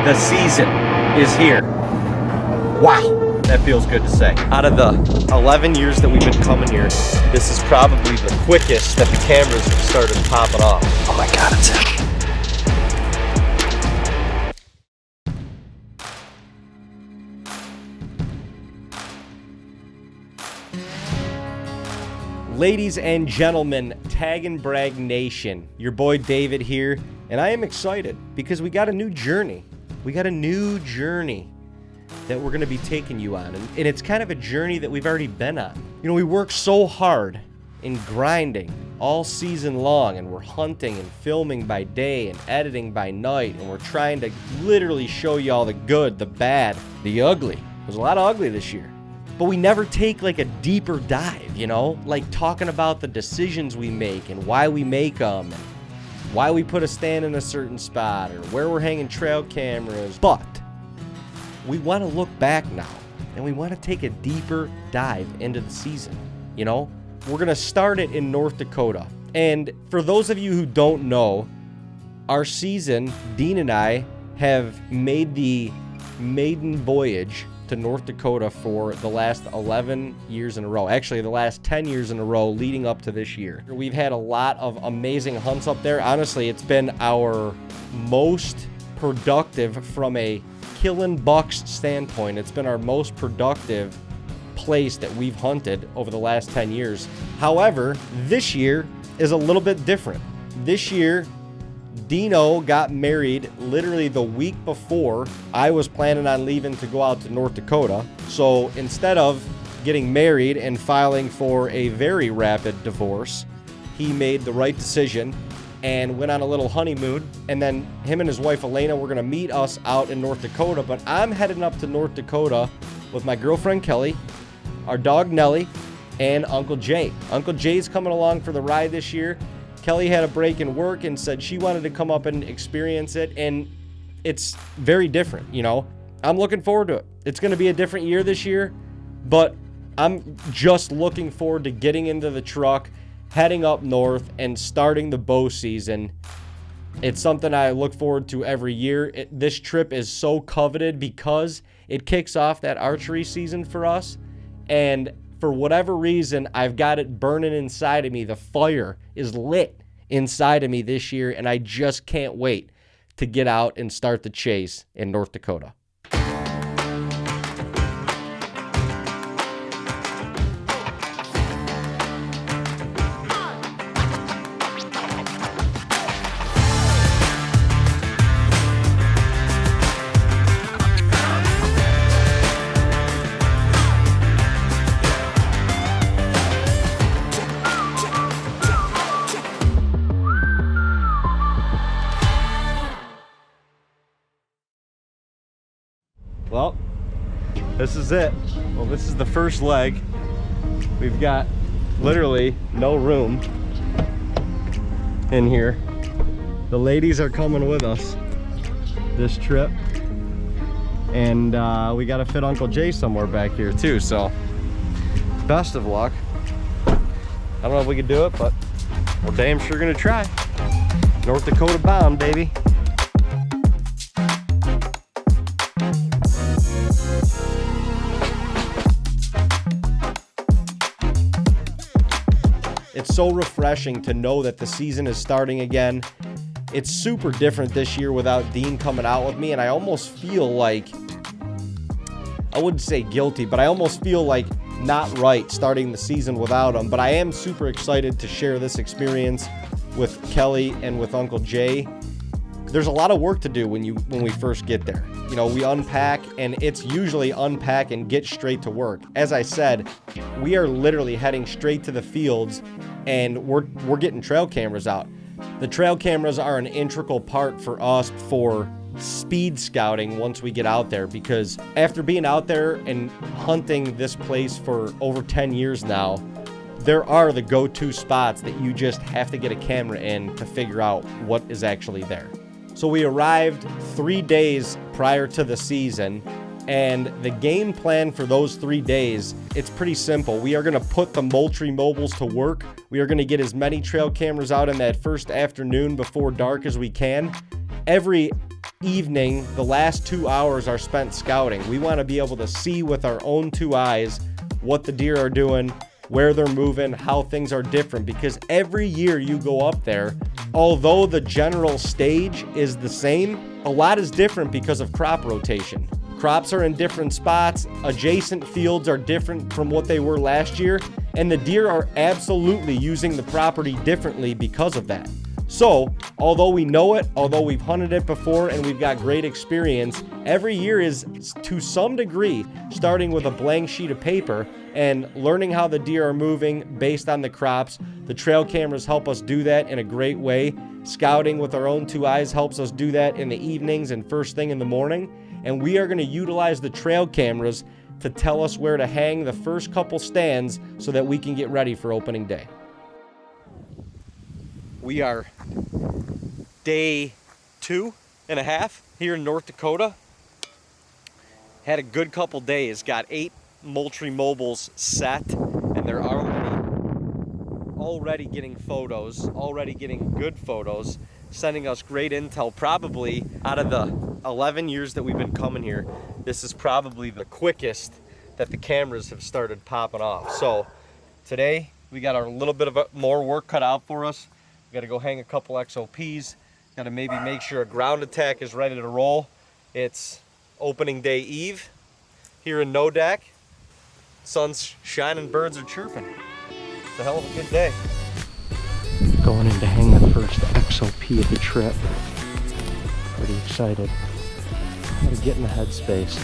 The season is here. Wow, that feels good to say. Out of the 11 years that we've been coming here, this is probably the quickest that the cameras have started popping off. Oh my God, it's him. Ladies and gentlemen, TAGNBRAG Nation, your boy David here, and I am excited because we got a new journey. We got a new journey that we're going to be taking you on, and it's kind of a journey that we've already been on. You know, we work so hard in grinding all season long, and we're hunting and filming by day and editing by night, and we're trying to literally show you all the good, the bad, the ugly. There's a lot of ugly this year. But we never take like a deeper dive, you know? Like talking about the decisions we make and why we make them and why we put a stand in a certain spot or where we're hanging trail cameras. But we want to look back now and we want to take a deeper dive into the season, you know? We're going to start it in North Dakota. And for those of you who don't know, our season, Dean and I have made the maiden voyage to North Dakota for the last 11 years in a row. Actually, the last 10 years in a row leading up to this year. We've had a lot of amazing hunts up there. Honestly, it's been our most productive from a killing bucks standpoint. It's been our most productive place that we've hunted over the last 10 years. However, this year is a little bit different. This year, Dino got married literally the week before I was planning on leaving to go out to North Dakota. So instead of getting married and filing for a very rapid divorce, he made the right decision and went on a little honeymoon. And then him and his wife Elena were gonna meet us out in North Dakota, but I'm heading up to North Dakota with my girlfriend Kelly, our dog Nellie, and Uncle Jay. Uncle Jay's coming along for the ride this year. Kelly had a break in work and said she wanted to come up and experience it, and it's very different, you know? I'm looking forward to it. It's going to be a different year this year, but I'm just looking forward to getting into the truck, heading up north, and starting the bow season. It's something I look forward to every year. This trip is so coveted because it kicks off that archery season for us, and for whatever reason, I've got it burning inside of me. The fire is lit inside of me this year, and I just can't wait to get out and start the chase in North Dakota. Well, this is it. Well, this is the first leg. We've got literally no room in here. The ladies are coming with us this trip. And we got to fit Uncle Jay somewhere back here too. So best of luck. I don't know if we can do it, but we're damn sure gonna try. North Dakota bound, baby. It's so refreshing to know that the season is starting again. It's super different this year without Dean coming out with me, and I almost feel like, I wouldn't say guilty, but I almost feel like not right starting the season without him. But I am super excited to share this experience with Kelly and with Uncle Jay. There's a lot of work to do when we first get there. You know, we unpack, and it's usually unpack and get straight to work. As I said, we are literally heading straight to the fields, and we're getting trail cameras out. The trail cameras are an integral part for us for speed scouting once we get out there, because after being out there and hunting this place for over 10 years now, there are the go-to spots that you just have to get a camera in to figure out what is actually there. So we arrived 3 days prior to the season, and the game plan for those 3 days, it's pretty simple. We are going to put the Moultrie mobiles to work. We are going to get as many trail cameras out in that first afternoon before dark as we can. Every evening, the last 2 hours are spent scouting. We want to be able to see with our own 2 eyes what the deer are doing, where they're moving, how things are different, because every year you go up there, although the general stage is the same, a lot is different because of crop rotation. Crops are in different spots, adjacent fields are different from what they were last year, and the deer are absolutely using the property differently because of that. So, although we know it, although we've hunted it before and we've got great experience, every year is, to some degree, starting with a blank sheet of paper and learning how the deer are moving based on the crops. The trail cameras help us do that in a great way. Scouting with our own 2 eyes helps us do that in the evenings and first thing in the morning. And we are going to utilize the trail cameras to tell us where to hang the first couple stands so that we can get ready for opening day. We are day 2.5 here in North Dakota. Had a good couple days, got 8 Moultrie mobiles set, and they're already getting photos, already getting good photos, sending us great intel. Probably out of the 11 years that we've been coming here, this is probably the quickest that the cameras have started popping off. So today we got a little bit of more work cut out for us. We got to go hang a couple XOPs. Got to maybe make sure a ground attack is ready to roll. It's opening day eve here in Nodak. Sun's shining, birds are chirping. It's a hell of a good day. Going in to hang the first XOP of the trip. Pretty excited. Got to get in the headspace.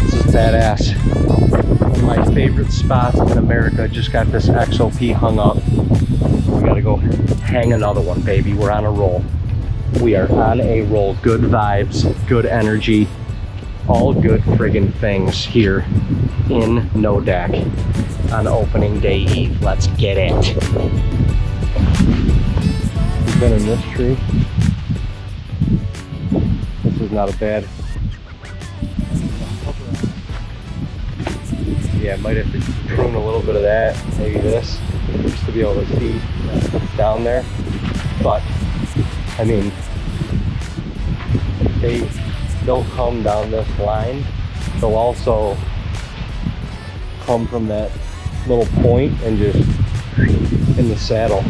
This is badass. One of my favorite spots in America. Just got this XOP hung up. We gotta go hang another one, baby. We're on a roll. We are on a roll. Good vibes, good energy, all good friggin' things here in Nodak on opening day eve. Let's get it. We've been in this tree. This is not a bad. Yeah, might have to prune a little bit of that, maybe this, just to be able to see down there. But, I mean, they'll come down this line. They'll also come from that little point and just in the saddle.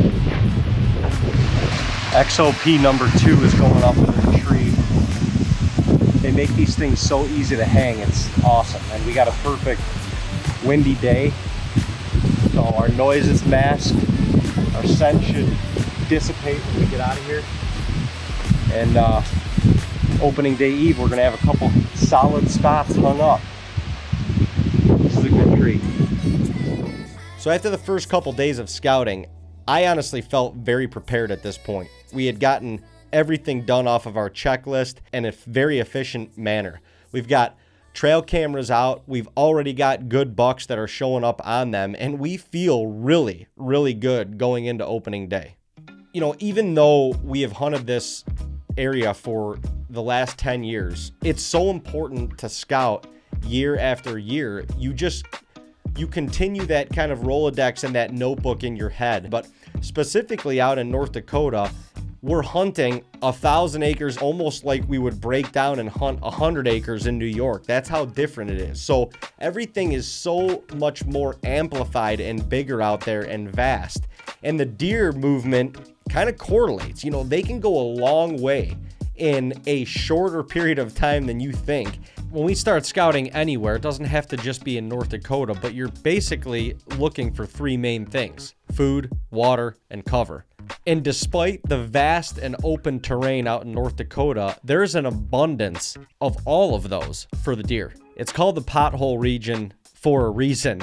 XOP number 2 is going up in the tree. They make these things so easy to hang, it's awesome. And we got a perfect windy day, so our noise is masked, our scent should dissipate when we get out of here. And opening day eve, we're gonna have a couple solid spots hung up. This is a good treat. So after the first couple days of scouting, I honestly felt very prepared at this point. We had gotten everything done off of our checklist in a very efficient manner. We've got trail cameras out. We've already got good bucks that are showing up on them, and we feel really, really good going into opening day. You know, even though we have hunted this area for the last 10 years, it's so important to scout year after year. You continue that kind of Rolodex and that notebook in your head. But specifically out in North Dakota, we're hunting 1,000 acres almost like we would break down and hunt 100 acres in New York. That's how different it is. So everything is so much more amplified and bigger out there and vast. And the deer movement kind of correlates. You know, they can go a long way in a shorter period of time than you think. When we start scouting anywhere, it doesn't have to just be in North Dakota, but you're basically looking for 3 main things: food, water, and cover. And despite the vast and open terrain out in North Dakota, there's an abundance of all of those for the deer. It's called the pothole region for a reason.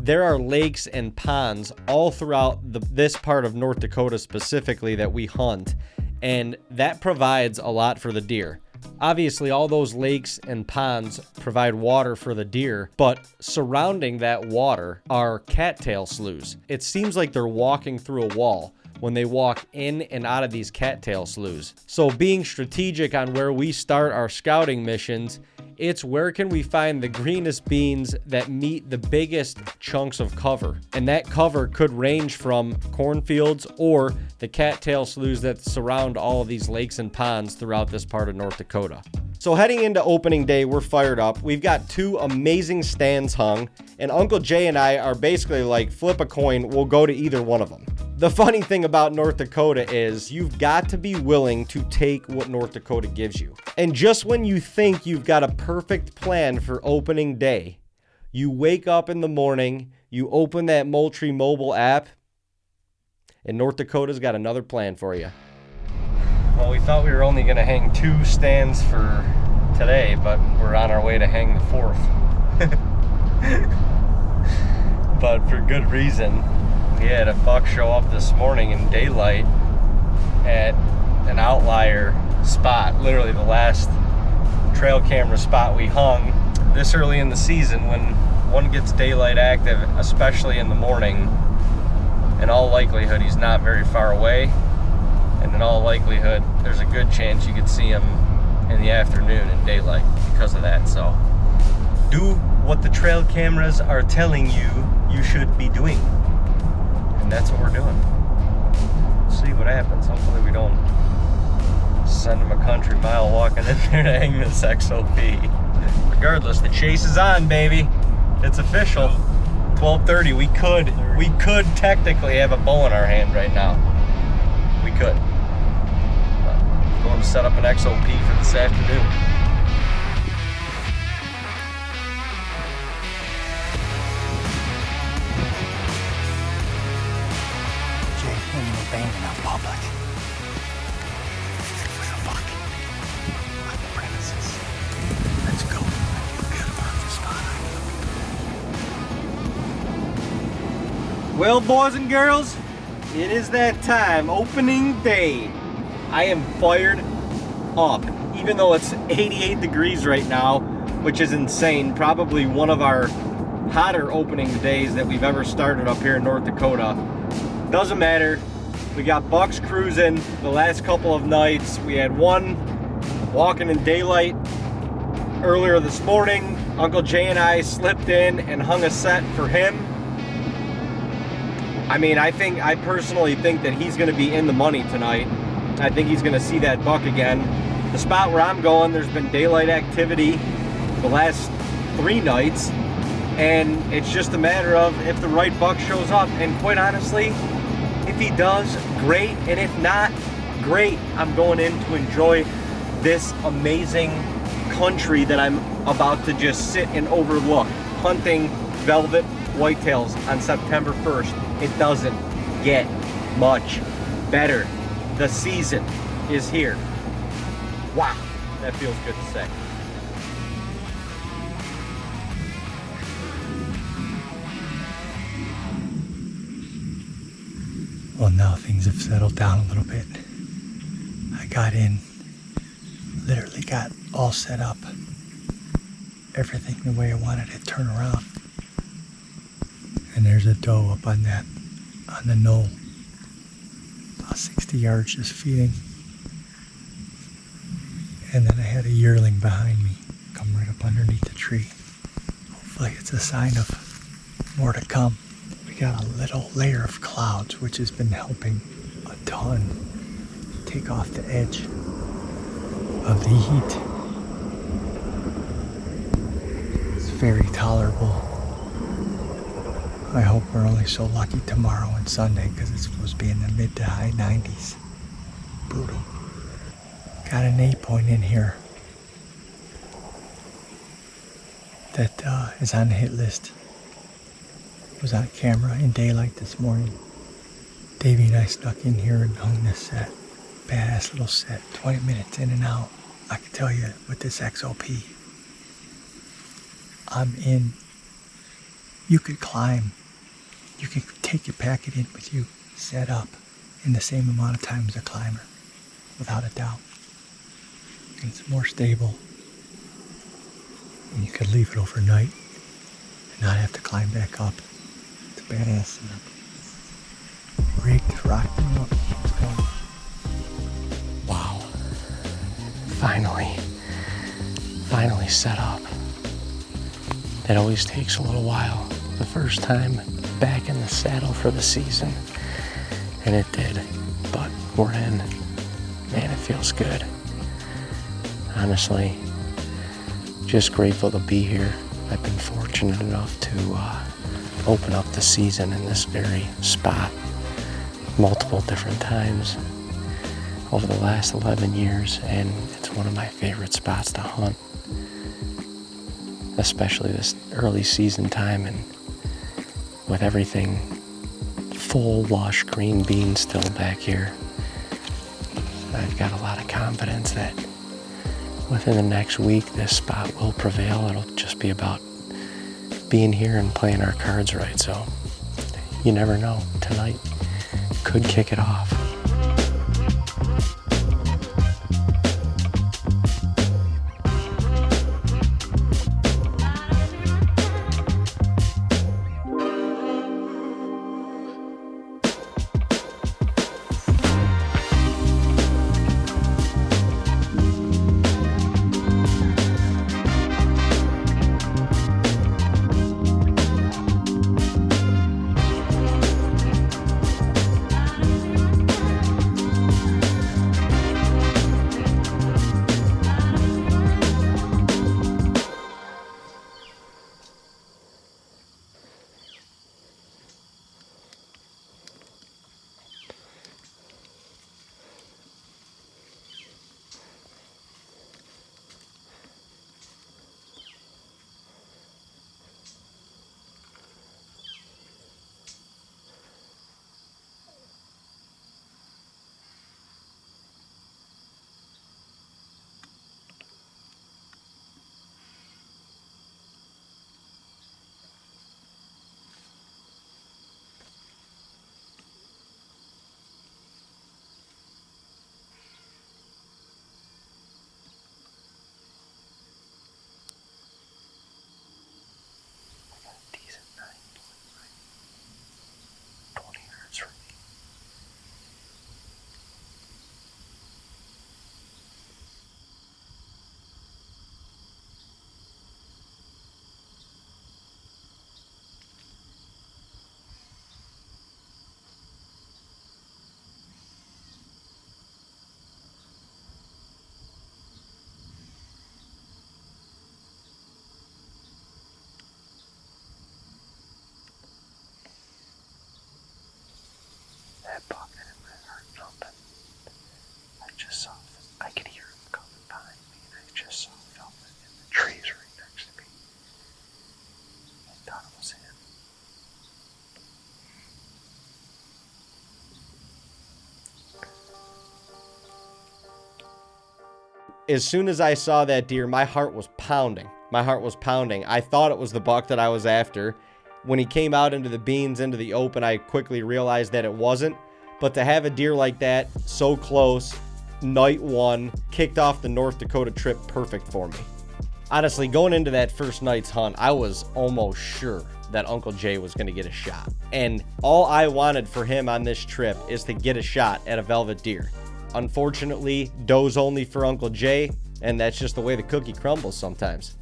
There are lakes and ponds all throughout this part of North Dakota specifically that we hunt, and that provides a lot for the deer. Obviously, all those lakes and ponds provide water for the deer, but surrounding that water are cattail sloughs. It seems like they're walking through a wall when they walk in and out of these cattail sloughs. So being strategic on where we start our scouting missions It's where can we find the greenest beans that meet the biggest chunks of cover. And that cover could range from cornfields or the cattail sloughs that surround all of these lakes and ponds throughout this part of North Dakota. So heading into opening day, we're fired up. We've got 2 amazing stands hung, and Uncle Jay and I are basically like, flip a coin, we'll go to either one of them. The funny thing about North Dakota is you've got to be willing to take what North Dakota gives you. And just when you think you've got a perfect plan for opening day, you wake up in the morning, you open that Moultrie mobile app, and North Dakota's got another plan for you. Well, we thought we were only going to hang 2 stands for today, but we're on our way to hang the 4th. But for good reason. We had a buck show up this morning in daylight at an outlier spot, literally the last trail camera spot we hung this early in the season when one gets daylight active, especially in the morning. In all likelihood, he's not very far away. And in all likelihood, there's a good chance you could see him in the afternoon in daylight because of that. So do what the trail cameras are telling you you should be doing. And that's what we're doing. See what happens. Hopefully we don't send him a country mile walking in there to hang this XOP. Regardless, the chase is on, baby. It's official. 12:30. We could technically have a bow in our hand right now. We could. But I'm going to set up an XOP for this afternoon. Banging out public with a buck on the premises. Let's go. We gotta mark the spot. Well, boys and girls, it is that time, opening day. I am fired up, even though it's 88 degrees right now, which is insane. Probably one of our hotter opening days that we've ever started up here in North Dakota. Doesn't matter. We got bucks cruising the last couple of nights. We had one walking in daylight earlier this morning. Uncle Jay and I slipped in and hung a set for him. I mean, I personally think that he's going to be in the money tonight. I think he's going to see that buck again. The spot where I'm going, there's been daylight activity the last 3 nights, and it's just a matter of if the right buck shows up. And quite honestly, if he does, great, and if not, great. I'm going in to enjoy this amazing country that I'm about to just sit and overlook. Hunting velvet whitetails on September 1st. It doesn't get much better. The season is here. Wow, that feels good to say. Well, now things have settled down a little bit. I got in, literally got all set up. Everything the way I wanted it, turn around. And there's a doe up on the knoll. About 60 yards just feeding. And then I had a yearling behind me come right up underneath the tree. Hopefully it's a sign of more to come. We got a little layer of clouds, which has been helping a ton take off the edge of the heat. It's very tolerable. I hope we're only so lucky tomorrow and Sunday because it's supposed to be in the mid to high 90s. Brutal. Got an 8-point in here that is on the hit list. Was on camera in daylight this morning. Davey and I snuck in here and hung this set. Badass little set. 20 minutes in and out. I can tell you with this XOP, I'm in. You could climb. You could take your packet in with you, set up in the same amount of time as a climber, without a doubt. And it's more stable. And you could leave it overnight and not have to climb back up. It's a badass setup. Rigged, rocked and up. Let's go. finally set up. It always takes a little while. The first time back in the saddle for the season, and it did, but we're in. Man, it feels good. Honestly, just grateful to be here. I've been fortunate enough to open up the season in this very spot multiple different times over the last 11 years, and it's one of my favorite spots to hunt, especially this early season time, and with everything full, lush green beans still back here. I've got a lot of confidence that within the next week this spot will prevail. It'll just be about being here and playing our cards right, so you never know. Tonight could kick it off. That buck that had my heart jumping. I could hear him coming behind me, and I just felt it in the trees right next to me. I thought it was him. As soon as I saw that deer, my heart was pounding. My heart was pounding. I thought it was the buck that I was after. When he came out into the beans, into the open, I quickly realized that it wasn't. But to have a deer like that so close, night one, kicked off the North Dakota trip perfect for me. Honestly, going into that first night's hunt, I was almost sure that Uncle Jay was going to get a shot. And all I wanted for him on this trip is to get a shot at a velvet deer. Unfortunately, does only for Uncle Jay, and that's just the way the cookie crumbles sometimes.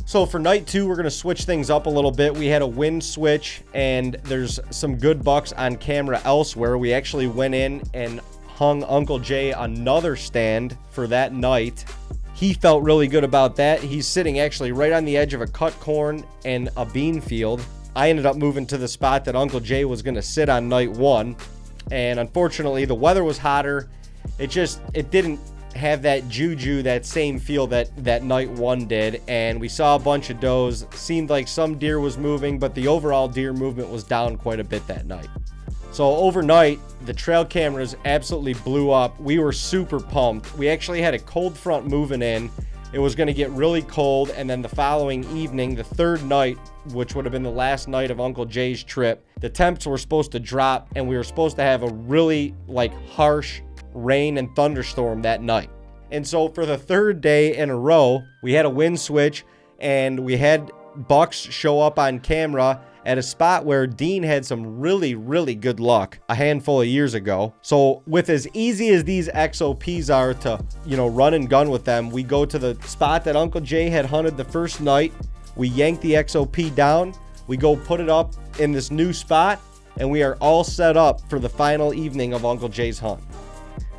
So for night two, we're going to switch things up a little bit. We had a wind switch, and there's some good bucks on camera elsewhere. We actually went in and hung Uncle Jay another stand for that night. He felt really good about that. He's sitting actually right on the edge of a cut corn and a bean field. I ended up moving to the spot that Uncle Jay was going to sit on night one, and unfortunately the weather was hotter. It didn't have that juju, that same feel that night one did, and we saw a bunch of does. Seemed like some deer was moving, but the overall deer movement was down quite a bit that night. So overnight, the trail cameras absolutely blew up. We were super pumped. We actually had a cold front moving in. It was going to get really cold, and then the following evening, the third night, which would have been the last night of Uncle Jay's trip, the temps were supposed to drop, and we were supposed to have a really harsh rain and thunderstorm that night. And so for the third day in a row, we had a wind switch, and we had bucks show up on camera at a spot where Dean had some really, really good luck a handful of years ago. So with as easy as these XOPs are to, run and gun with them, we go to the spot that Uncle Jay had hunted the first night. We yank the XOP down. We go put it up in this new spot, and we are all set up for the final evening of Uncle Jay's hunt.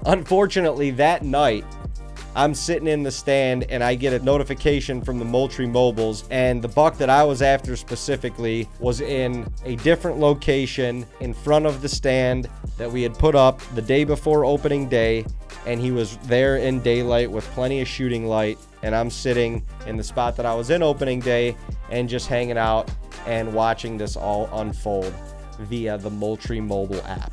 Unfortunately, that night, I'm sitting in the stand and I get a notification from the Moultrie Mobiles, and the buck that I was after specifically was in a different location in front of the stand that we had put up the day before opening day, and he was there in daylight with plenty of shooting light, and I'm sitting in the spot that I was in opening day and just hanging out and watching this all unfold via the Moultrie mobile app.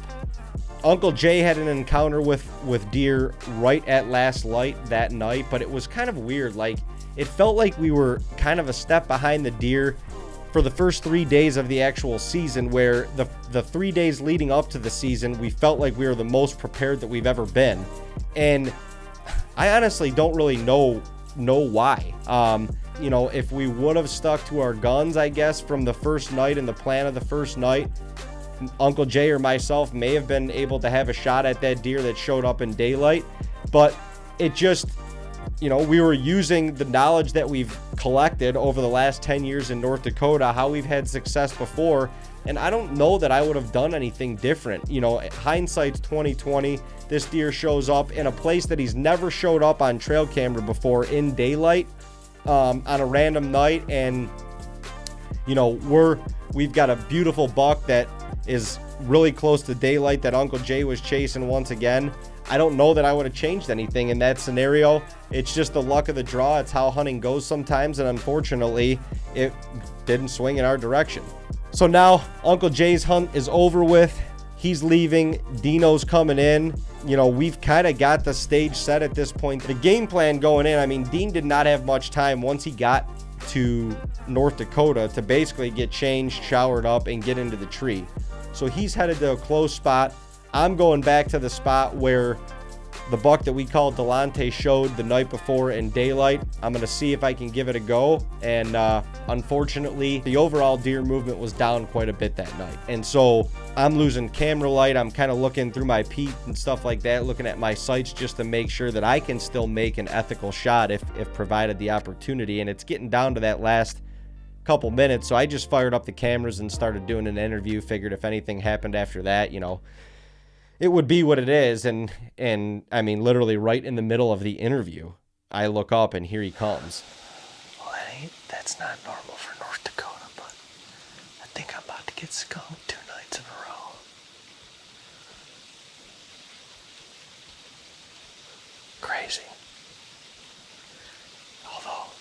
Uncle Jay had an encounter with deer right at last light that night, but it was kind of weird. Like, it felt like we were kind of a step behind the deer for the first 3 days of the actual season, where the 3 days leading up to the season, we felt like we were the most prepared that we've ever been. And I honestly don't really know why. If we would have stuck to our guns, I guess, from the first night and the plan of the first night, Uncle Jay or myself may have been able to have a shot at that deer that showed up in daylight, but it just, we were using the knowledge that we've collected over the last 10 years in North Dakota, how we've had success before, and I don't know that I would have done anything different. Hindsight's 2020. This deer shows up in a place that he's never showed up on trail camera before in daylight, on a random night, and we've got a beautiful buck that is really close to daylight that Uncle Jay was chasing once again. I don't know that I would have changed anything in that scenario. It's just the luck of the draw. It's how hunting goes sometimes, and unfortunately, it didn't swing in our direction. So now Uncle Jay's hunt is over with. He's leaving. Dino's coming in. We've kind of got the stage set at this point. The game plan going in, Dean did not have much time once he got to North Dakota to basically get changed, showered up, and get into the tree. So he's headed to a close spot. I'm going back to the spot where the buck that we called Delante showed the night before in daylight. I'm going to see if I can give it a go. And unfortunately, the overall deer movement was down quite a bit that night. And so I'm losing camera light. I'm kind of looking through my peep and stuff like that, looking at my sights just to make sure that I can still make an ethical shot if provided the opportunity. And it's getting down to that last couple minutes, so I just fired up the cameras and started doing an interview. Figured if anything happened after that, it would be what it is. And literally right in the middle of the interview, I look up and here he comes. Well, that's not normal for North Dakota, but I think I'm about to get skunked 2 nights in a row. Crazy. Although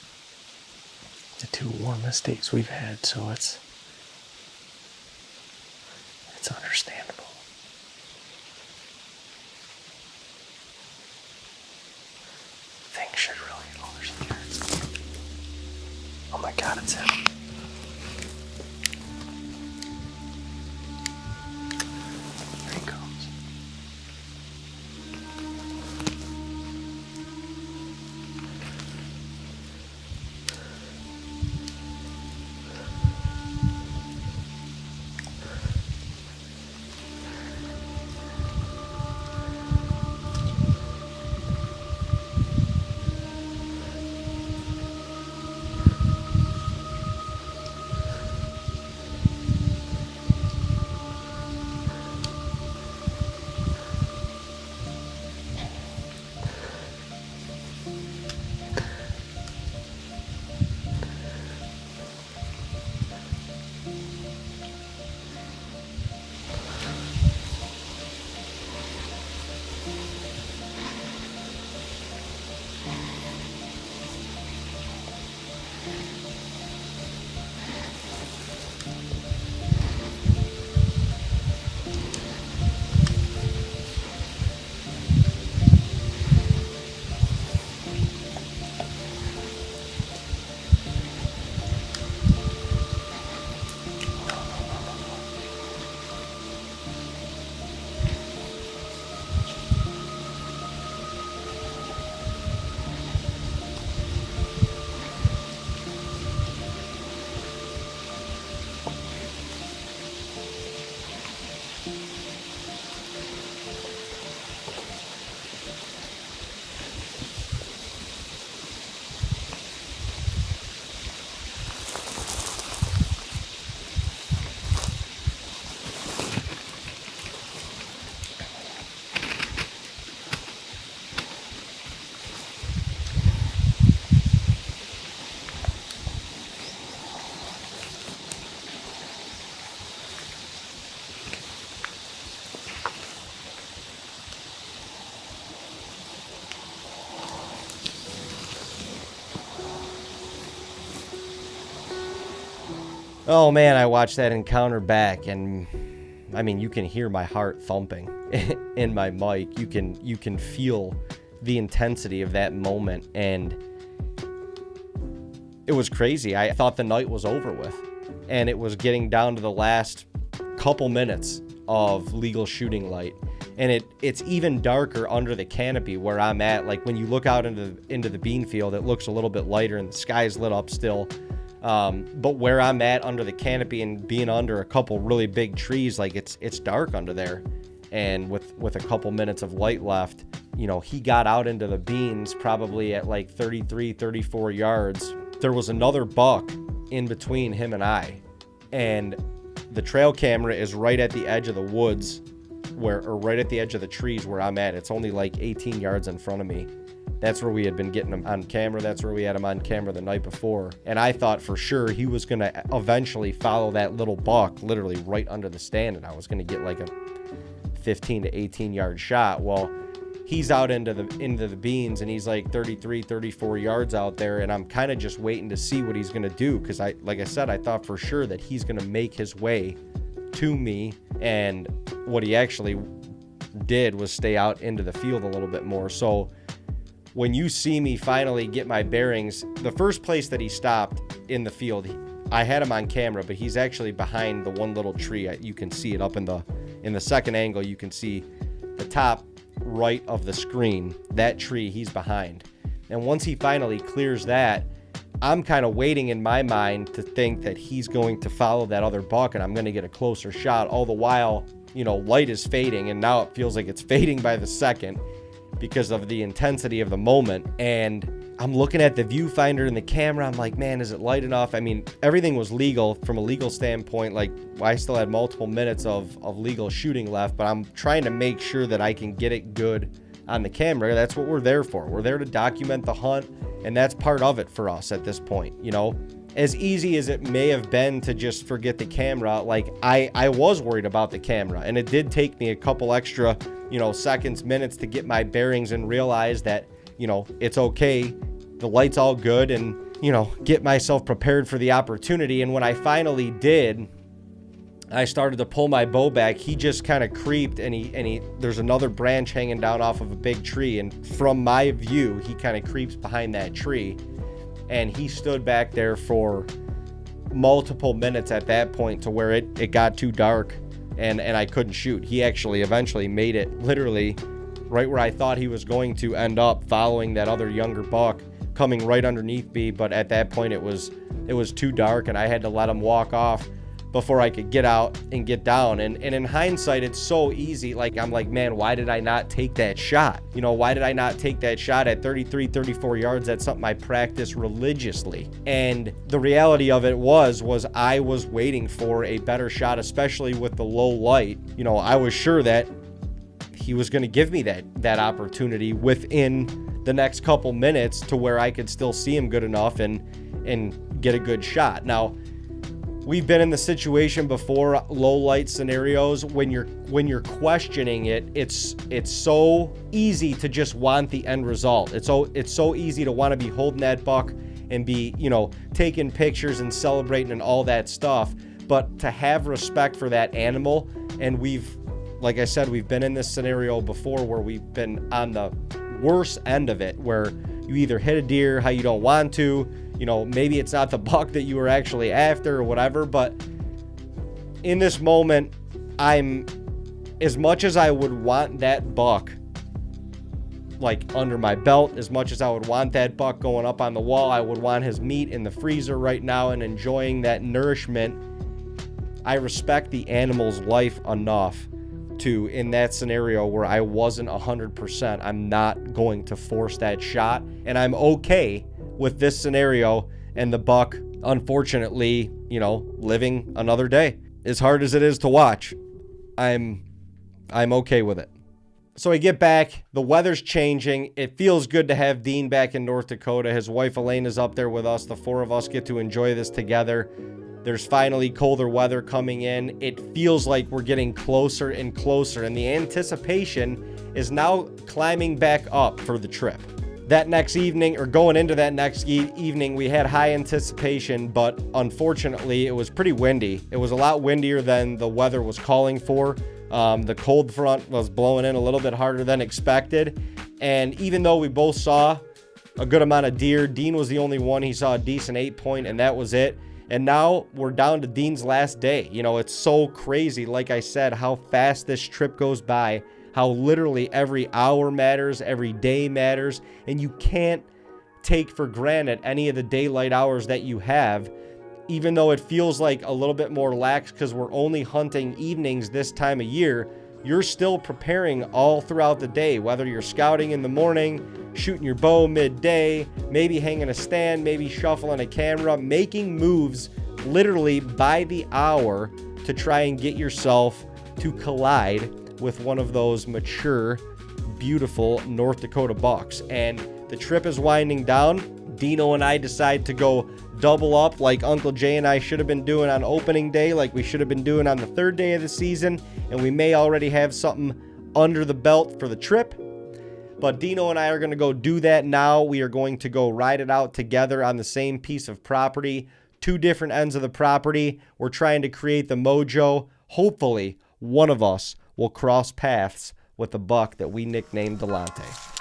the 2 warmest days we've had, so it's understandable. Things should really get over here. Oh my God, it's him. There he goes. Oh man, I watched that encounter back, and I mean, you can hear my heart thumping in my mic. You can feel the intensity of that moment, and it was crazy. I thought the night was over with, and it was getting down to the last couple minutes of legal shooting light, and it's even darker under the canopy where I'm at. Like when you look out into the bean field, it looks a little bit lighter, and the sky's lit up still. But where I'm at under the canopy and being under a couple really big trees, like it's dark under there, and with a couple minutes of light left, you know, he got out into the beans probably at like 33, 34 yards. There was another buck in between him and I, and the trail camera is right at the edge of the woods or right at the edge of the trees where I'm at. It's only like 18 yards in front of me. That's where we had been getting him on camera. That's where we had him on camera the night before. And I thought for sure he was going to eventually follow that little buck literally right under the stand, and I was going to get like a 15 to 18 yard shot. Well, he's out into the beans, and he's like 33, 34 yards out there, and I'm kind of just waiting to see what he's going to do, because like I said, I thought for sure that he's going to make his way to me, and what he actually did was stay out into the field a little bit more. So when you see me finally get my bearings, the first place that he stopped in the field, I had him on camera, but he's actually behind the one little tree. You can see it up in the second angle. You can see the top right of the screen, that tree he's behind. And once he finally clears that, I'm kind of waiting in my mind to think that he's going to follow that other buck and I'm going to get a closer shot. All the while, you know, light is fading, and now it feels like it's fading by the second because of the intensity of the moment. And I'm looking at the viewfinder and the camera. I'm like, man, is it light enough? I mean, everything was legal from a legal standpoint. Like, I still had multiple minutes of legal shooting left, but I'm trying to make sure that I can get it good on the camera. That's what we're there for. We're there to document the hunt, and that's part of it for us at this point. You know, as easy as it may have been to just forget the camera, like I was worried about the camera, and it did take me a couple extra, you know, seconds, minutes to get my bearings and realize that, you know, it's okay, the light's all good, and, you know, get myself prepared for the opportunity. And when I finally did, I started to pull my bow back. He just kind of creeped, and he there's another branch hanging down off of a big tree, and from my view, he kind of creeps behind that tree, and he stood back there for multiple minutes at that point to where it got too dark, and I couldn't shoot. He actually eventually made it literally right where I thought he was going to end up, following that other younger buck coming right underneath me. But at that point it was too dark, and I had to let him walk off before I could get out and get down. And in hindsight, it's so easy. Like, I'm like, man, why did I not take that shot? You know, why did I not take that shot at 33, 34 yards? That's something I practice religiously. And the reality of it was I was waiting for a better shot, especially with the low light. You know, I was sure that he was going to give me that opportunity within the next couple minutes to where I could still see him good enough and get a good shot. Now, we've been in the situation before, low light scenarios, when you're questioning it, it's so easy to just want the end result. It's so easy to want to be holding that buck and be, you know, taking pictures and celebrating and all that stuff. But to have respect for that animal, and like I said, we've been in this scenario before where we've been on the worst end of it, where you either hit a deer how you don't want to, you know, maybe it's not the buck that you were actually after or whatever. But in this moment, as much as I would want that buck like under my belt, as much as I would want that buck going up on the wall, I would want his meat in the freezer right now and enjoying that nourishment. I respect the animal's life enough to, in that scenario where I wasn't 100%, I'm not going to force that shot, and I'm okay with this scenario and the buck, unfortunately, you know, living another day. As hard as it is to watch, I'm okay with it. So I get back, the weather's changing. It feels good to have Dean back in North Dakota. His wife Elaine is up there with us. The four of us get to enjoy this together. There's finally colder weather coming in. It feels like we're getting closer and closer, and the anticipation is now climbing back up for the trip. that next evening, or going into that next evening, we had high anticipation, but unfortunately it was pretty windy. It was a lot windier than the weather was calling for. The cold front was blowing in a little bit harder than expected. And even though we both saw a good amount of deer, Dean was the only one. He saw a decent 8-point, and that was it. And now we're down to Dean's last day. You know, it's so crazy, like I said, how fast this trip goes by, how literally every hour matters, every day matters, and you can't take for granted any of the daylight hours that you have, even though it feels like a little bit more lax because we're only hunting evenings this time of year. You're still preparing all throughout the day, whether you're scouting in the morning, shooting your bow midday, maybe hanging a stand, maybe shuffling a camera, making moves literally by the hour to try and get yourself to collide with one of those mature, beautiful North Dakota bucks. And the trip is winding down. Dino and I decide to go double up like Uncle Jay and I should have been doing on opening day, like we should have been doing on the third day of the season, and we may already have something under the belt for the trip. But Dino and I are going to go do that now. We are going to go ride it out together on the same piece of property, 2 different ends of the property. We're trying to create the mojo. Hopefully, one of us will cross paths with a buck that we nicknamed Delonte.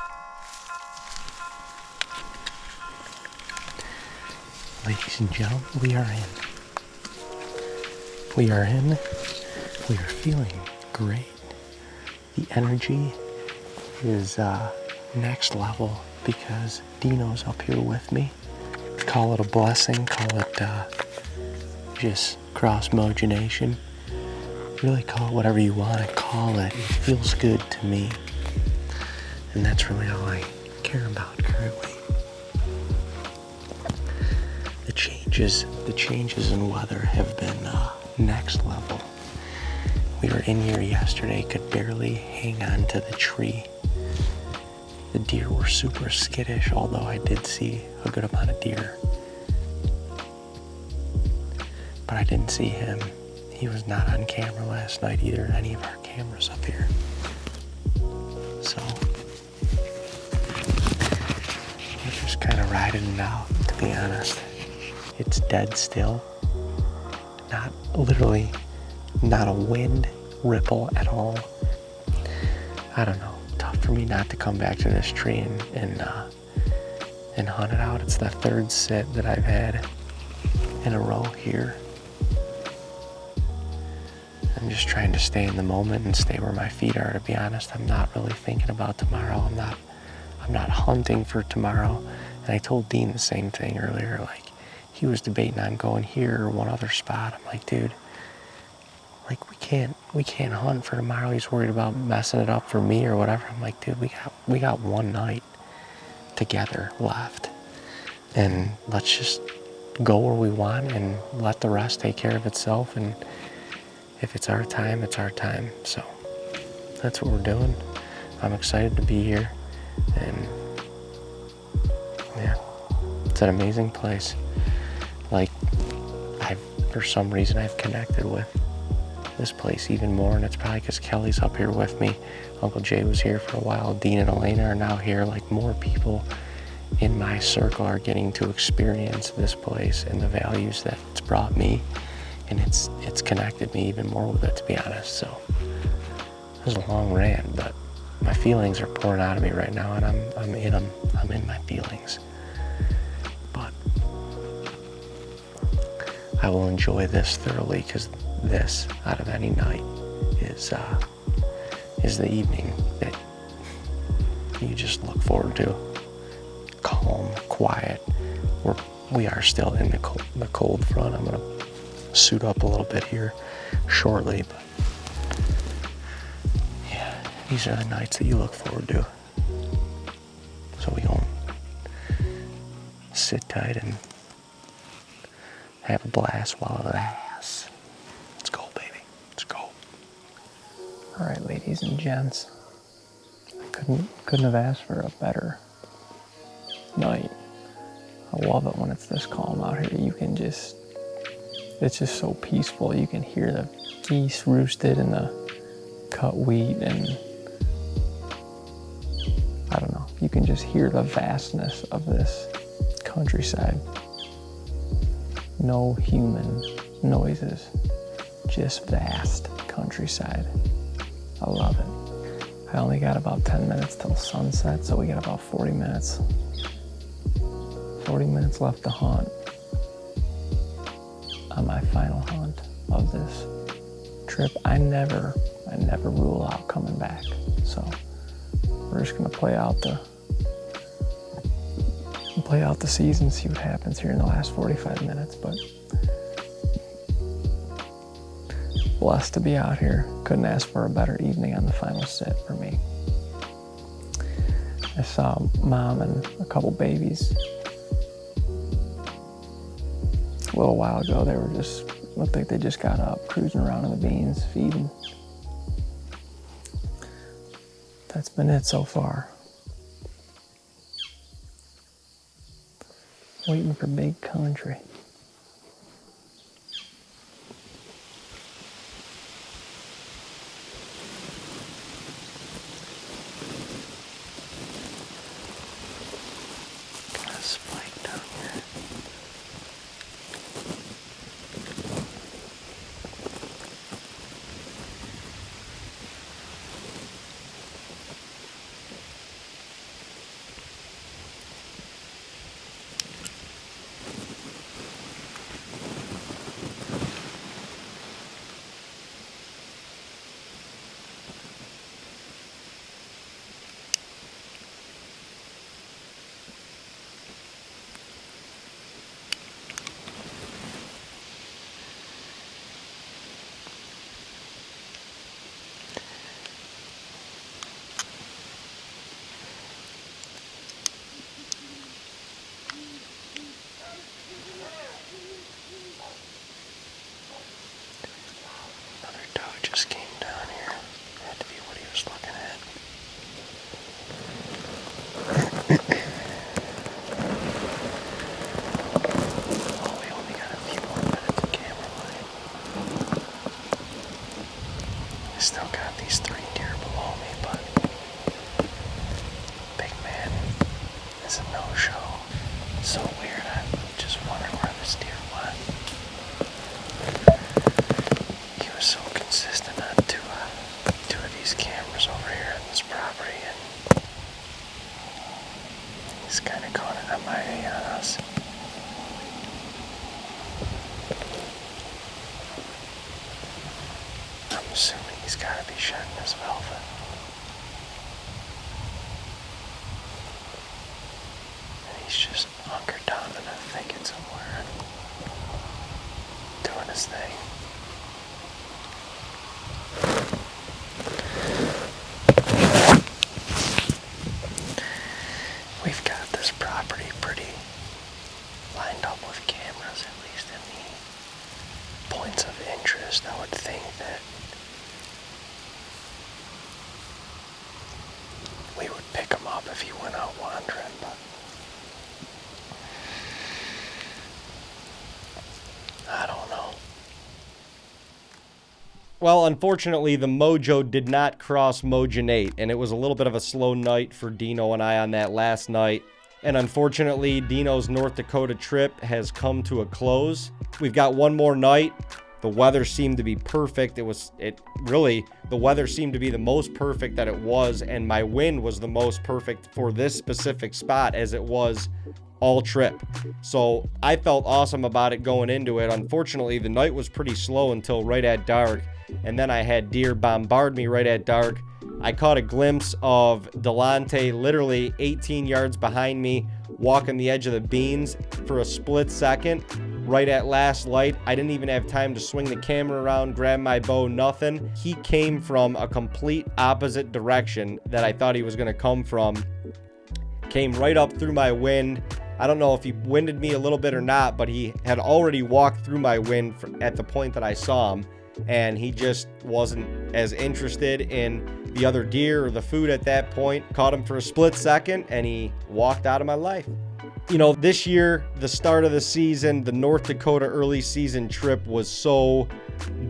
Ladies and gentlemen, we are in. We are in. We are feeling great. The energy is next level because Dino's up here with me. Call it a blessing, call it just cross-mogination. Really call it whatever you want to call it. It feels good to me. And that's really all I care about currently. The changes in weather have been next level. We were in here yesterday, could barely hang on to the tree. The deer were super skittish, although I did see a good amount of deer. But I didn't see him. He was not on camera last night either, any of our cameras up here. So, we're just kind of riding it out, to be honest. It's dead still. Not literally, not a wind ripple at all. I don't know. Tough for me not to come back to this tree and hunt it out. It's the 3rd sit that I've had in a row here. I'm just trying to stay in the moment and stay where my feet are, to be honest. I'm not really thinking about tomorrow. I'm not hunting for tomorrow. And I told Dean the same thing earlier, like, he was debating on going here or one other spot. I'm like, dude, like we can't hunt for tomorrow. He's worried about messing it up for me or whatever. I'm like, dude, we got one night together left. And let's just go where we want and let the rest take care of itself. And if it's our time, it's our time. So that's what we're doing. I'm excited to be here. And yeah, it's an amazing place. Like, for some reason, I've connected with this place even more, and it's probably because Kelly's up here with me. Uncle Jay was here for a while. Dean and Elena are now here. Like, more people in my circle are getting to experience this place and the values that it's brought me, and it's connected me even more with it, to be honest. So, it was a long rant, but my feelings are pouring out of me right now, and I'm in them. I'm in my feelings. But I will enjoy this thoroughly, because this, out of any night, is the evening that you just look forward to. Calm, quiet. We are still in the cold front. I'm gonna suit up a little bit here shortly, but yeah, these are the nights that you look forward to. So we gonna sit tight and have a blast while it lasts. Let's go, baby. Let's go. All right, ladies and gents. I couldn't have asked for a better night. I love it when it's this calm out here. It's just so peaceful. You can hear the geese roosted in the cut wheat, and I don't know, you can just hear the vastness of this countryside. No human noises, just vast countryside. I love it. I only got about 10 minutes till sunset, so we got about 40 minutes. 40 minutes left to hunt on my final hunt of this trip. I never rule out coming back. So we're just gonna play out the season, see what happens here in the last 45 minutes. But blessed to be out here. Couldn't ask for a better evening on the final sit for me. I saw mom and a couple babies a little while ago. They were just, looked like they just got up, cruising around in the beans, feeding. That's been it so far. Waiting for big country. Got a spike down here. Just came down here. Had to be what he was looking at. Oh, we only got a few more minutes of camera line. I still got these 3 deer below me, but big man is a no-show. It's so weird. I'm just wondering where this deer went. He was so consistent on two of these cameras over here on this property, and he's kind of caught it on us. I'm assuming he's got to be shedding his velvet. And he's just hunkered down in a thicket somewhere, doing his thing. We've got this property pretty lined up with cameras, at least in the points of interest. I would think that we would pick him up if he went out wandering, but I don't know. Well, unfortunately, the mojo did not cross Mojonate, and it was a little bit of a slow night for Dino and I on that last night. And unfortunately, Dino's North Dakota trip has come to a close. We've got one more night. The weather seemed to be perfect. The weather seemed to be the most perfect that it was, and my wind was the most perfect for this specific spot as it was all trip. So I felt awesome about it going into it. Unfortunately, the night was pretty slow until right at dark, and then I had deer bombard me right at dark. I caught a glimpse of Delonte literally 18 yards behind me, walking the edge of the beans for a split second, right at last light. I didn't even have time to swing the camera around, grab my bow, nothing. He came from a complete opposite direction that I thought he was going to come from. Came right up through my wind. I don't know if he winded me a little bit or not, but he had already walked through my wind at the point that I saw him, and he just wasn't as interested in the other deer or the food at that point. Caught him for a split second, and he walked out of my life. You know, this year, the start of the season, the North Dakota early season trip was so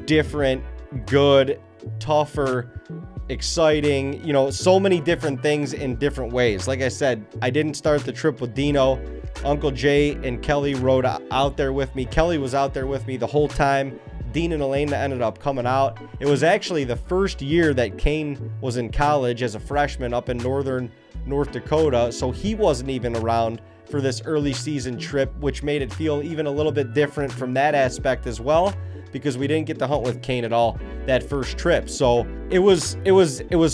different, good, tougher. exciting, so many different things in different ways. Like I said, I didn't start the trip with Dino. Uncle Jay and Kelly rode out there with me. Kelly was out there with me the whole time. Dean and Elena ended up coming out. It was actually the first year that Kane was in college as a freshman up in northern North Dakota, so he wasn't even around for this early season trip, which made it feel even a little bit different from that aspect as well, because we didn't get to hunt with Kane at all that first trip. So it was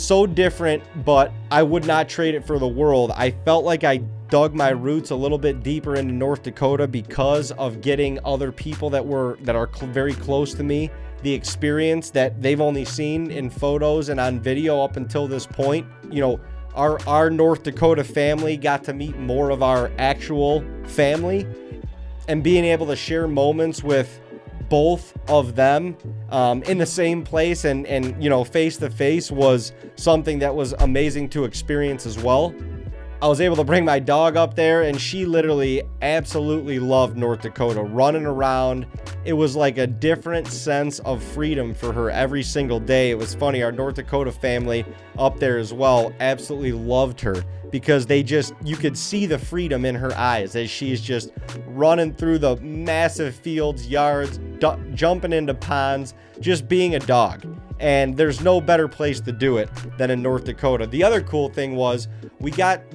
so different, but I would not trade it for the world. I felt like I dug my roots a little bit deeper into North Dakota because of getting other people that are very close to me the experience that they've only seen in photos and on video up until this point. Our North Dakota family got to meet more of our actual family, and being able to share moments with both of them in the same place and face to face was something that was amazing to experience as well. I was able to bring my dog up there, and she literally absolutely loved North Dakota, running around. It was like a different sense of freedom for her every single day. It was funny, our North Dakota family up there as well absolutely loved her, because you could see the freedom in her eyes as she's just running through the massive fields, yards, jumping into ponds, just being a dog. And there's no better place to do it than in North Dakota. The other cool thing was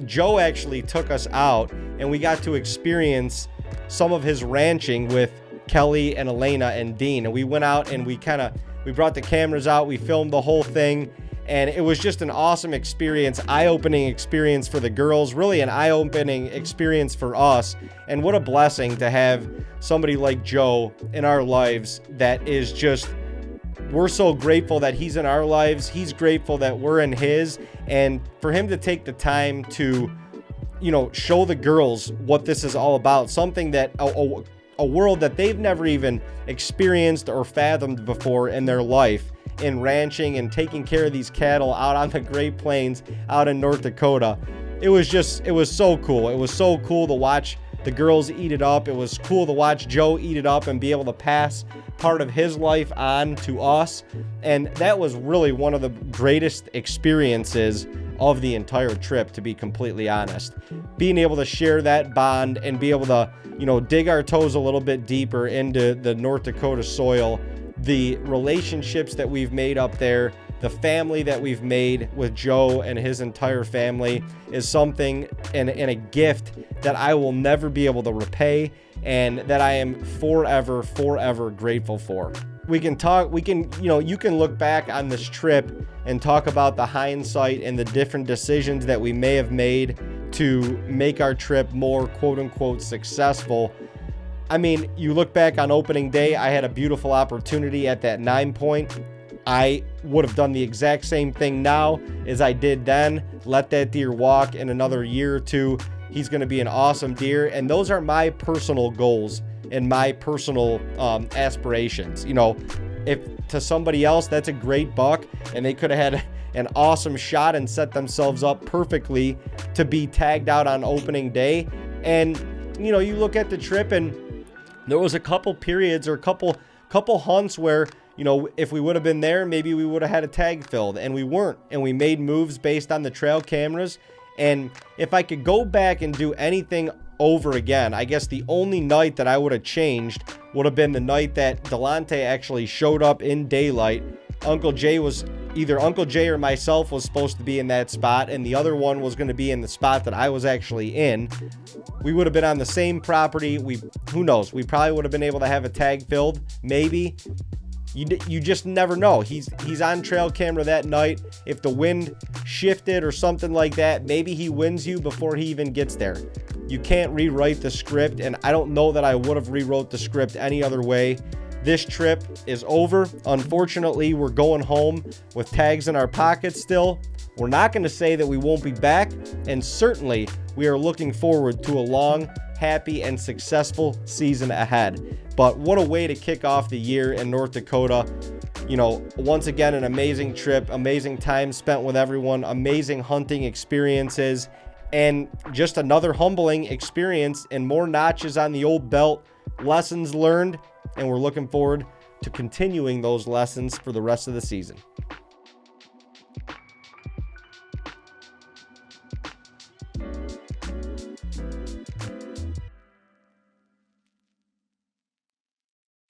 Joe actually took us out, and we got to experience some of his ranching with Kelly and Elena and Dean. And we went out and we brought the cameras out, we filmed the whole thing, and it was just an awesome experience, eye-opening experience for the girls, really an eye-opening experience for us. And what a blessing to have somebody like Joe in our lives that is just, we're so grateful that he's in our lives. He's grateful that we're in his. And for him to take the time to, show the girls what this is all about, something that a world that they've never even experienced or fathomed before in their life, in ranching and taking care of these cattle out on the Great Plains out in North Dakota. It was so cool. It was so cool to watch the girls eat it up. It was cool to watch Joe eat it up and be able to pass part of his life on to us. And that was really one of the greatest experiences of the entire trip, to be completely honest. Being able to share that bond and be able to, dig our toes a little bit deeper into the North Dakota soil, the relationships that we've made up there, the family that we've made with Joe and his entire family is something and a gift that I will never be able to repay, and that I am forever grateful for. You can look back on this trip and talk about the hindsight and the different decisions that we may have made to make our trip more quote unquote successful. I mean, you look back on opening day, I had a beautiful opportunity at that 9 point. I would have done the exact same thing now as I did then. Let that deer walk. In another year or two, he's going to be an awesome deer. And those are my personal goals and my personal aspirations. If to somebody else that's a great buck and they could have had an awesome shot and set themselves up perfectly to be tagged out on opening day. And you look at the trip, and there was a couple periods or a couple hunts where, if we would have been there, maybe we would have had a tag filled, and we weren't. And we made moves based on the trail cameras. And if I could go back and do anything over again, I guess the only night that I would have changed would have been the night that Delonte actually showed up in daylight. Either Uncle Jay or myself was supposed to be in that spot, and the other one was going to be in the spot that I was actually in. We would have been on the same property. Who knows? We probably would have been able to have a tag filled, maybe. You just never know. He's on trail camera that night. If the wind shifted or something like that, maybe he wins you before he even gets there. You can't rewrite the script, and I don't know that I would have rewrote the script any other way. This trip is over. Unfortunately, we're going home with tags in our pockets still. We're not going to say that we won't be back, and certainly we are looking forward to a long, happy, and successful season ahead. But what a way to kick off the year in North Dakota. Once again, an amazing trip, amazing time spent with everyone, amazing hunting experiences, and just another humbling experience and more notches on the old belt, lessons learned, and we're looking forward to continuing those lessons for the rest of the season.